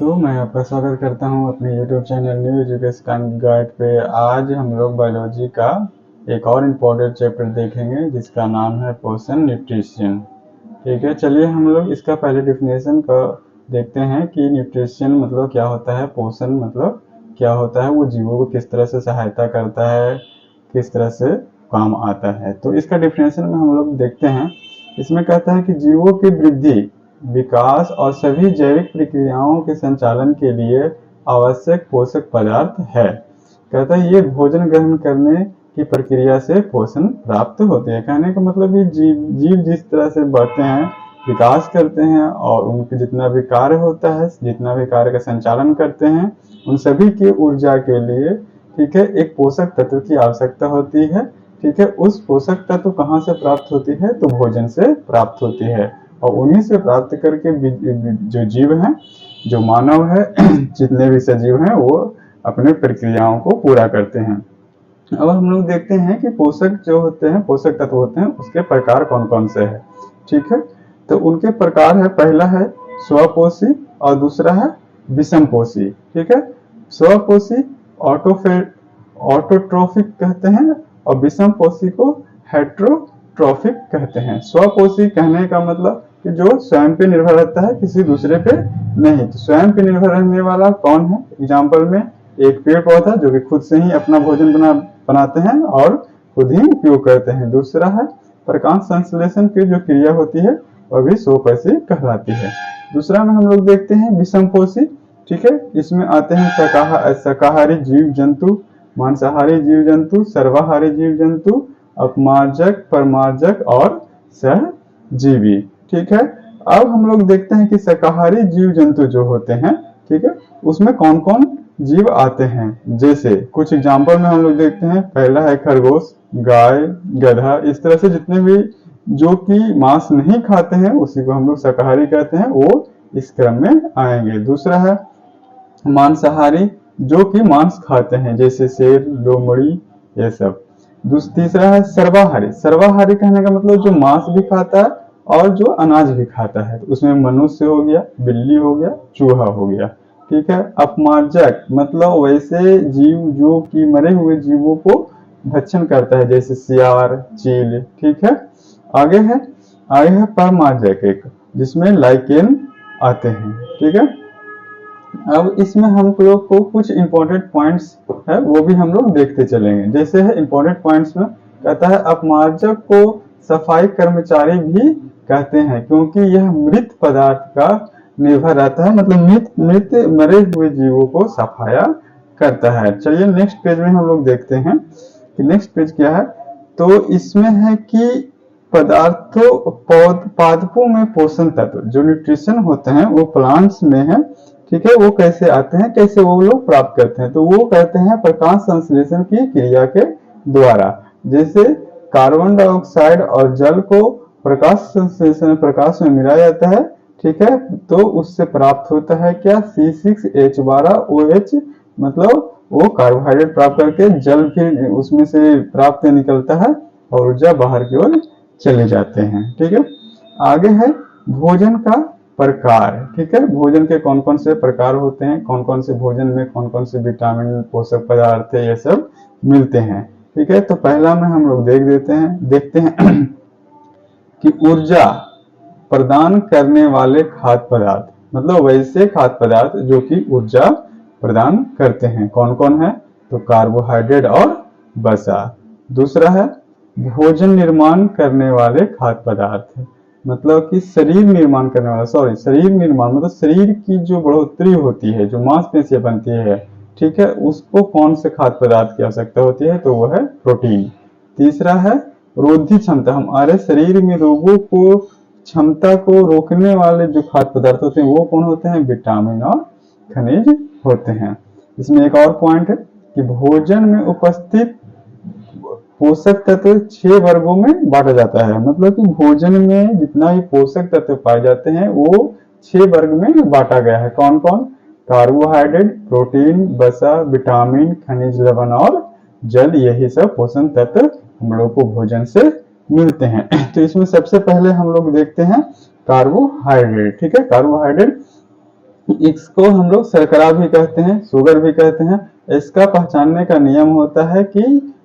दोस्तों, मैं आपका स्वागत करता हूं अपने YouTube channel new education guide पे। आज हम लोग बायोलॉजी का एक और इम्पोर्टेंट चैप्टर देखेंगे जिसका नाम है पोषण न्यूट्रिशन। ठीक है, चलिए हम लोग इसका पहले डिफिनेशन का देखते हैं कि न्यूट्रिशन मतलब क्या होता है, पोषण मतलब क्या होता है, वो जीवों को किस तरह से सहायता करता है, किस तरह से काम आता है। तो इसका डिफिनेशन में हम लोग देखते हैं। इसमें कहता है कि जीवों की वृद्धि, विकास और सभी जैविक प्रक्रियाओं के संचालन के लिए आवश्यक पोषक पदार्थ है। कहता है ये भोजन ग्रहण करने की प्रक्रिया से पोषण प्राप्त होते हैं। कहने का मतलब ये जीव जिस तरह से बढ़ते हैं, विकास करते हैं और उनके जितना भी कार्य होता है, जितना भी कार्य का संचालन करते हैं, उन सभी की ऊर्जा के लिए, ठीक है, एक पोषक तत्व की आवश्यकता होती है। ठीक है, उस पोषक तत्व कहाँ से प्राप्त होती है, तो भोजन से प्राप्त होती है। और उन्हीं से प्राप्त करके जो जीव हैं, जो मानव है, जितने भी सजीव हैं, वो अपने प्रक्रियाओं को पूरा करते हैं। अब हम लोग देखते हैं कि पोषक जो होते हैं, पोषक तत्व होते हैं, उसके प्रकार कौन कौन से हैं। ठीक है, तो उनके प्रकार है, पहला है स्वपोषी और दूसरा है विषमपोषी। ठीक है, स्वपोषी ऑटोट्रोफिक कहते हैं और विषमपोषी को हेट्रोट्रोफिक कहते हैं। स्वपोषी कहने का मतलब कि जो स्वयं पे निर्भर रहता है, किसी दूसरे पे नहीं। तो स्वयं पे निर्भर रहने वाला कौन है? एग्जाम्पल में एक पेड़ पौधा जो कि खुद से ही अपना भोजन बनाते हैं और खुद ही उपयोग करते हैं। दूसरा है प्रकाश संश्लेषण की जो क्रिया होती है वह भी स्वपोषी कहलाती है। दूसरा में हम लोग देखते हैं विषमपोषी। ठीक है, इसमें आते हैं शाकाहारी जीव जंतु, मांसाहारी जीव जंतु, सर्वाहारी जीव जंतु, अपमार्जक, परमार्जक और सहजीवी। ठीक है, अब हम लोग देखते हैं कि शाकाहारी जीव जंतु जो होते हैं, ठीक है, उसमें कौन कौन जीव आते हैं। जैसे कुछ एग्जाम्पल में हम लोग देखते हैं, पहला है खरगोश, गाय, गधा, इस तरह से जितने भी जो कि मांस नहीं खाते हैं उसी को हम लोग शाकाहारी कहते हैं, वो इस क्रम में आएंगे। दूसरा है मांसाहारी जो कि मांस खाते हैं, जैसे शेर, लोमड़ी, ये सब। तीसरा है सर्वाहारी। सर्वाहारी कहने का मतलब जो मांस भी खाता है और जो अनाज भी खाता है। उसमें मनुष्य हो गया, बिल्ली हो गया, चूहा हो गया। ठीक है, अपमार्जक मतलब वैसे जीव जो कि मरे हुए जीवों को भक्षण करता है, जैसे सियार, चील। ठीक है, आगे है परमार्जक एक, जिसमें लाइकेन आते हैं। ठीक है, अब इसमें हम लोग को कुछ इंपॉर्टेंट पॉइंट्स है वो भी हम लोग देखते चलेंगे। जैसे है इंपॉर्टेंट पॉइंट्स में कहता है अपमार्जक को सफाई कर्मचारी भी कहते हैं, क्योंकि यह मृत पदार्थ का निर्भर रहता है, मतलब मृत मरे हुए जीवों को सफाया करता है। चलिए नेक्स्ट पेज में हम लोग देखते हैं कि नेक्स्ट पेज क्या है। तो इसमें है कि पादपों में पोषण तत्व जो न्यूट्रिशन होते हैं वो प्लांट्स में है। ठीक है, वो कैसे आते हैं, कैसे वो लोग प्राप्त करते हैं, तो वो कहते हैं प्रकाश संश्लेषण की क्रिया के द्वारा। जैसे कार्बन डाइऑक्साइड और जल को प्रकाश संश्लेषण प्रकाश में मिलाया जाता है। ठीक है, तो उससे प्राप्त होता है क्या, C6H12OH, मतलब वो कार्बोहाइड्रेट प्राप्त करके जल फिर उसमें से प्राप्त निकलता है और ऊर्जा बाहर की ओर चले जाते हैं। ठीक है, आगे है भोजन का प्रकार। ठीक है, भोजन के कौन कौन से प्रकार होते हैं, कौन कौन से भोजन में कौन कौन से विटामिन, पोषक पदार्थ, ये सब मिलते हैं। ठीक है, तो पहला में हम लोग देखते हैं कि ऊर्जा प्रदान करने वाले खाद्य पदार्थ, मतलब वैसे खाद्य पदार्थ जो कि ऊर्जा प्रदान करते हैं, कौन कौन है, तो कार्बोहाइड्रेट और वसा। दूसरा है भोजन निर्माण करने वाले खाद्य पदार्थ, मतलब कि शरीर निर्माण करने वाला, शरीर निर्माण मतलब शरीर की जो बढ़ोतरी होती है, जो मांसपेशियां बनती है, ठीक है, उसको कौन से खाद्य पदार्थ की आवश्यकता होती है, तो वो है प्रोटीन। तीसरा है रोधी क्षमता, हमारे शरीर में रोगों को क्षमता को रोकने वाले जो खाद्य पदार्थ होते हैं वो कौन होते हैं, विटामिन और खनिज होते हैं। इसमें एक और पॉइंट है कि भोजन में उपस्थित पोषक तत्व 6 वर्गों में बांटा जाता है, मतलब कि भोजन में जितना भी पोषक तत्व पाए जाते हैं वो 6 वर्ग में बांटा गया है। कौन कौन, कार्बोहाइड्रेट, प्रोटीन, वसा, विटामिन, खनिज लवण और जल, यही सब पोषण तत्व हम लोग को भोजन से मिलते हैं। तो इसमें सबसे पहले हम लोग देखते हैं कार्बोहाइड्रेट। ठीक है, कार्बोहाइड्रेट इसको हम लोग शर्करा भी कहते हैं, शुगर भी कहते हैं। इसका पहचानने का नियम होता है कि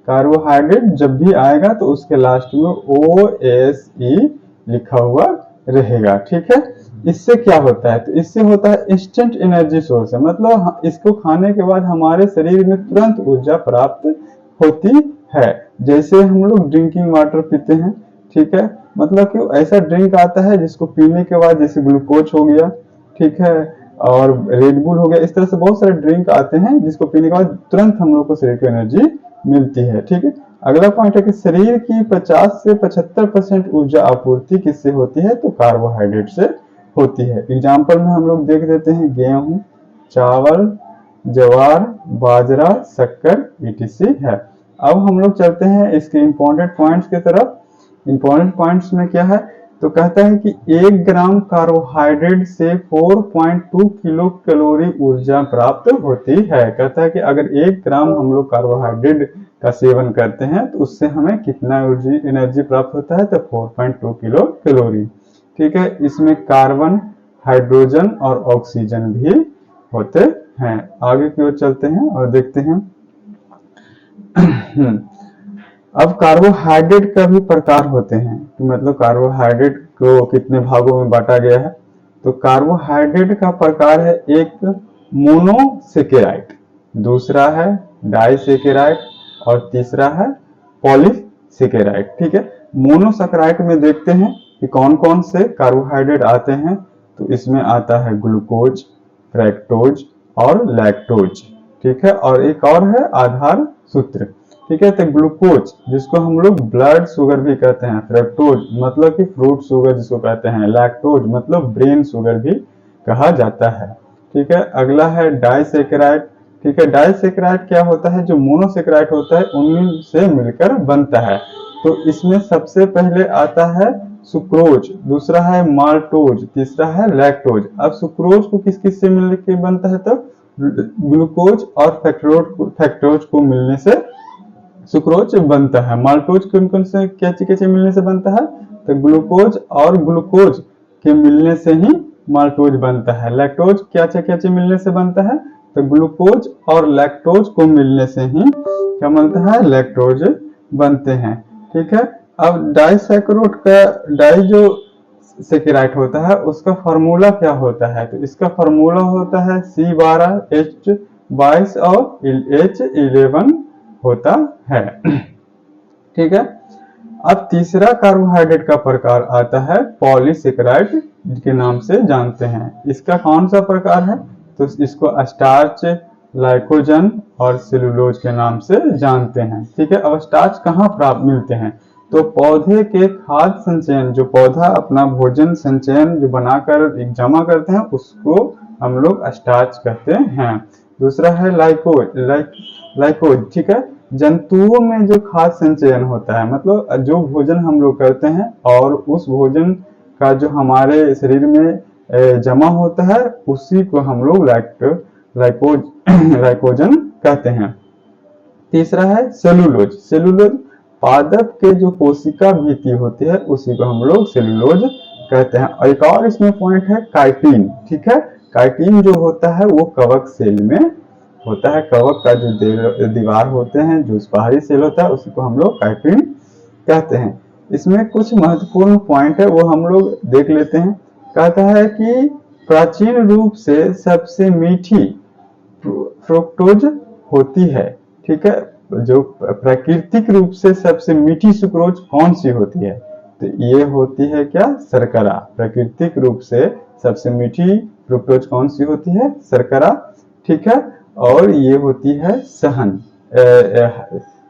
कार्बोहाइड्रेट जब भी आएगा तो उसके लास्ट में OSE लिखा हुआ रहेगा, ठीक है। इससे क्या होता है, तो इससे होता है इंस्टेंट एनर्जी सोर्स है, मतलब इसको खाने के बाद हमारे शरीर में तुरंत ऊर्जा प्राप्त होती है। जैसे हम लोग ड्रिंकिंग वाटर पीते हैं, ठीक है, मतलब कि ऐसा ड्रिंक आता है जिसको पीने के बाद, जैसे ग्लूकोज हो गया, ठीक है, और रेडबुल हो गया, इस तरह से बहुत सारे ड्रिंक आते हैं जिसको पीने के बाद तुरंत हम लोग को शरीर को एनर्जी मिलती है, ठीक है। अगला पॉइंट है कि शरीर की 50 से 75% ऊर्जा आपूर्ति किससे होती है, तो कार्बोहाइड्रेट से होती है। एग्जाम्पल में हम लोग देख देते हैं, गेहूं, चावल, ज्वार, बाजरा, शक्कर, etc है। अब हम लोग चलते हैं इसके इंपॉर्टेंट पॉइंट्स की तरफ। इंपॉर्टेंट पॉइंट्स में क्या है, तो कहता है कि 1 ग्राम कार्बोहाइड्रेट से 4.2 किलो कैलोरी ऊर्जा प्राप्त होती है। कहता है कि अगर 1 ग्राम हम लोग कार्बोहाइड्रेट का सेवन करते हैं तो उससे हमें कितना एनर्जी प्राप्त होता है, तो 4.2 किलो कैलोरी, ठीक है। इसमें कार्बन, हाइड्रोजन और ऑक्सीजन भी होते हैं। आगे की ओर चलते हैं और देखते हैं। अब कार्बोहाइड्रेट का भी प्रकार होते हैं, तो मतलब कार्बोहाइड्रेट को कितने भागों में बांटा गया है, तो कार्बोहाइड्रेट का प्रकार है, एक मोनोसेकेराइड, दूसरा है डाइसेकेराइड और तीसरा है पॉलीसेकेराइड, ठीक है। मोनोसेकेराइड में देखते हैं कि कौन कौन से कार्बोहाइड्रेट आते हैं, तो इसमें आता है ग्लूकोज, फ्रैक्टोज और लैक्टोज, ठीक है, और एक और है आधार सूत्र, ठीक है। तो ग्लूकोज जिसको हम लोग ब्लड शुगर भी कहते हैं, फ्रैक्टोज मतलब कि फ्रूट शुगर जिसको कहते हैं, लैक्टोज मतलब ब्रेन शुगर भी कहा जाता है, ठीक है। अगला है डाइसेकेराइड, ठीक है। डाइसेकेराइड क्या होता है, जो मोनोसेकेराइड होता है उन्हीं से मिलकर बनता है। तो इसमें सबसे पहले आता है सुक्रोज, दूसरा है माल्टोज, तीसरा है लैक्टोज। अब सुक्रोज को किस किस से मिलकर बनता है, तो ग्लूकोज और फ्रैक्टोज को मिलने से सुक्रोज बनता है। माल्टोज कौन कौन से कैसे मिलने से बनता है, तो ग्लूकोज और ग्लूकोज के मिलने से ही माल्टोज बनता है। लैक्टोज क्या मिलने से बनता है, तो ग्लूकोज और लैक्टोज को मिलने से ही क्या बनता है, लैक्टोज बनते हैं, ठीक है। अब डाइसैकराइड का डाई जो सेकेराइड होता है उसका फार्मूला क्या होता है, तो इसका फार्मूला होता है C12H22 और H11 होता है, ठीक है। अब तीसरा कार्बोहाइड्रेट का प्रकार आता है पॉलीसेकेराइड के नाम से जानते हैं। इसका कौन सा प्रकार है, तो इसको स्टार्च, ग्लाइकोजन और सेलुलोज के नाम से जानते हैं, ठीक है। अब स्टार्च कहाँ प्राप्त मिलते हैं, तो पौधे के खाद्य संचयन, जो पौधा अपना भोजन संचयन जो बनाकर जमा करते हैं उसको हम लोग स्टार्च कहते हैं। दूसरा है लाइकोज, ठीक है। जंतुओं में जो खाद्य संचयन होता है, मतलब जो भोजन हम लोग करते हैं और उस भोजन का जो हमारे शरीर में जमा होता है उसी को हम लोग लाइकोजन कहते हैं। तीसरा है सेलुलोज पादप के जो कोशिका भित्ति होती है उसी को हम लोग सेलुलोज कहते हैं। और एक और इसमें पॉइंट है काइटिन, ठीक है। काइटिन जो होता है वो कवक सेल में होता है, कवक का जो दीवार होते हैं, जो बाहरी सेल होता है उसी को हम लोग काइटिन कहते हैं। इसमें कुछ महत्वपूर्ण पॉइंट है वो हम लोग देख लेते हैं। कहता है कि प्राचीन रूप से सबसे मीठी फ्रुक्टोज होती है, ठीक है। जो प्राकृतिक रूप से सबसे मीठी सुक्रोज कौन सी होती है, तो ये होती है क्या, शर्करा। प्राकृतिक रूप से सबसे मीठी फ्रुक्टोज कौन सी होती है, शर्करा, ठीक है। और ये होती है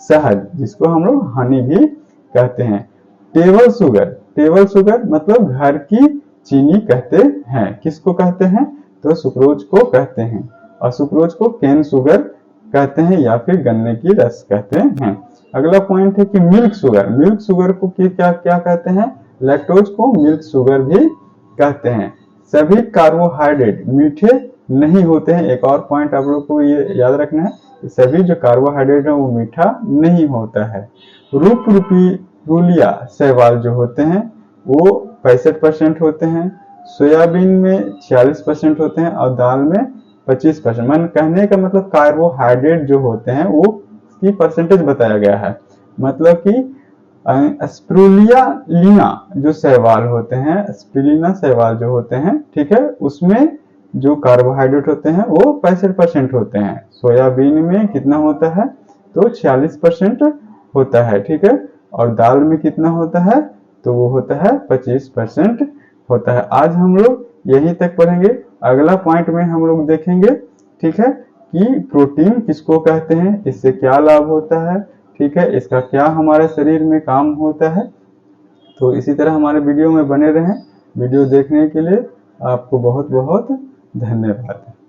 शहद जिसको हम लोग हनी भी कहते हैं। टेबल शुगर मतलब घर की चीनी कहते हैं। किसको कहते हैं, तो सुक्रोज को कहते हैं, और सुक्रोज को केन शुगर कहते हैं या फिर गन्ने की रस कहते हैं। अगला पॉइंट है कि मिल्क शुगर को क्या क्या कहते हैं, लैक्टोज को मिल्क शुगर भी कहते हैं। सभी कार्बोहाइड्रेट मीठे नहीं होते हैं। एक और पॉइंट आप लोग को ये याद रखना है कि सभी जो कार्बोहाइड्रेट है वो मीठा नहीं होता है। रूप रूपी रूलिया शैवाल जो होते हैं वो 65% होते हैं। सोयाबीन में 46% होते हैं और दाल में 25%। मन कहने का मतलब कार्बोहाइड्रेट जो होते हैं वो की परसेंटेज बताया गया है। मतलब कि स्पिरुलिना जो शैवाल होते हैं, स्पिरुलिना शैवाल जो होते हैं, ठीक है, उसमें जो कार्बोहाइड्रेट होते हैं वो 65% होते हैं। सोयाबीन में कितना होता है, तो 46% होता है, ठीक है। और दाल में कितना होता है, तो वो होता है 25% होता है। आज हम लोग यहीं तक पढ़ेंगे। अगला पॉइंट में हम लोग देखेंगे, ठीक है, कि प्रोटीन किसको कहते हैं, इससे क्या लाभ होता है, ठीक है, इसका क्या हमारे शरीर में काम होता है। तो इसी तरह हमारे वीडियो में बने रहें। वीडियो देखने के लिए आपको बहुत बहुत धन्यवाद।